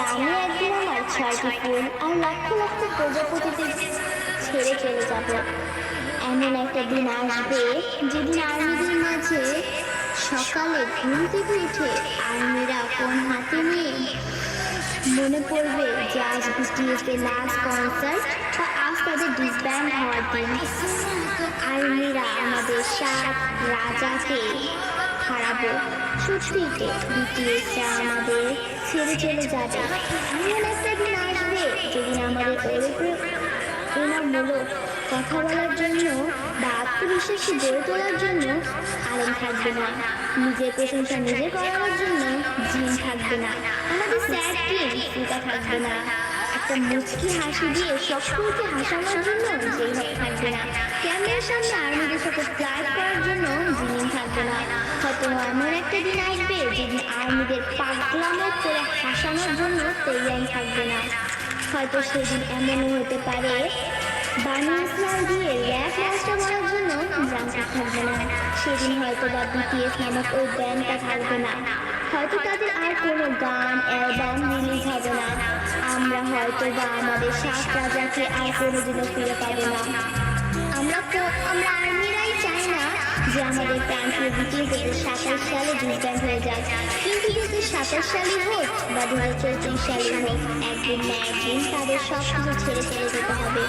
আমি একদিন আমার 6টি ফুল আর লক্ষ লক্ষ প্রজাপতিতে ছেড়ে চলে যাব। এমন একটা দিন আসবে যেদিন আর্মিদের মাঝে সকালে ঘুম থেকে উঠে আর্মিরা ফোন হাতে নিয়ে মনে পড়বে যে আজ বিটিএস এর লাস্ট কনসার্ট বা আজ তাদের ডিসব্যান্ড হওয়ার দিন। আর্মিরা আমাদের 7 রাজাকে হারাবো। সত্যিতে বিটিএসরা আমাদের ছেড়ে চলে যাবে। এমন একটা দিন আসবে যেদিন আমাদের প্রেরণামূলক কথা বলার জন্য বা আত্মবিশ্বাসী গড়ে তোলার জন্য আলেম থাকবে না, নিজের প্রশংসা নিজে করার জন্য জিন থাকবে না, আমাদের স্যাড টিম ফিকা থাকবে না, একটা মুচকি হাসি দিয়ে সকলকে হাসানোর জন্য যেই হোক থাকবে না, ক্যামেরার সামনে আর্মিদের সাথে ফ্লাইট করার জন্য জিন থাকবে না। হয়তো এমন একটা দিন আসবে যেদিন আর্মিদের পাগলামো করে হাসানোর জন্য তৈরি থাকবে না। হয়তো সেদিন এমনও হতে পারে বানি ইসলাম দিয়ে র্যাপ নাচটা বলার জন্য জানতে থাকবে না। সেদিন হয়তো বা বিটিএস নামক ওই ব্যান্ডটা থাকবে না। হয়তো তাদের আর কোনো গান অ্যালবাম রিলিজ হবে না। আমরা হয়তো বা আমাদের 7 রাজাকে আর কোনোদিনও ফিরে পাবো না। আমরা আর্মিরাই চাই না যে আমাদের প্রান্তীয় বিটিএস 27 সালে ডিসব্যান্ড হয়ে যায়, কিন্তু 2027 সালে হোক বা 2034 সালে হোক, একদিন না একদিন তাদের সব কিছু ছেড়ে চলে যেতে হবে।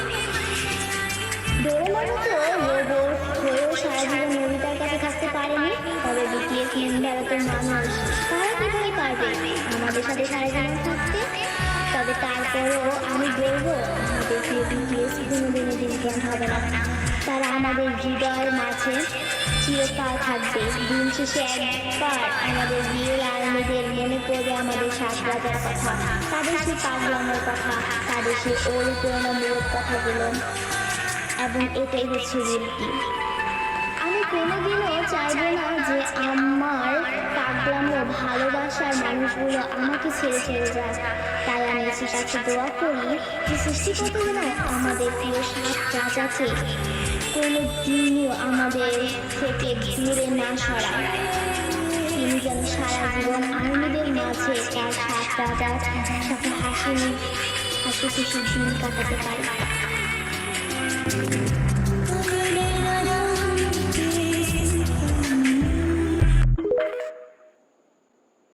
ডোরেমন তো রোবট হয়েও সারা জীবন নবিতার কাছে থাকতে পারেনি, তবে বিটিএস মেম্বাররা তো মানুষ, তারা কিভাবে পারবে আমাদের সাথে সারা জীবন থাকতে? তবে তারপরেও আমি বলবো আমাদের প্রিয় বিটিএস কোনোদিনও ডিসব্যান্ড হবে না। তারা আমাদের হৃদয়ের মাঝে চিরকাল থাকবে। দিন শেষে একবার আমাদের রিয়েল আর্মিদের মনে পড়বে আমাদের 7 রাজার কথা, তাদের সেই পাগলামোর কথা, তাদের সেই অনুপ্রেরণামূলক কথাগুলো, এবং এটাই হচ্ছে রিয়েলিটি। আমি কোনোদিনও চাইবো না যে আমার পাগলামো ভালোবাসার মানুষগুলো আমাকে ছেড়ে চলে যায়। তাই আমি এসের কাছে দোয়া করি যে সৃষ্টিকর্তা যেন আমাদের প্রিয় 7 রাজাকে কোনো দিনও আমাদের থেকে দূরে না সরায়। তিনি যেন সারা জীবন আর্মিদের মাঝে তার 7 রাজার সাথে হাসি খুশি দিন কাটাতে পারে।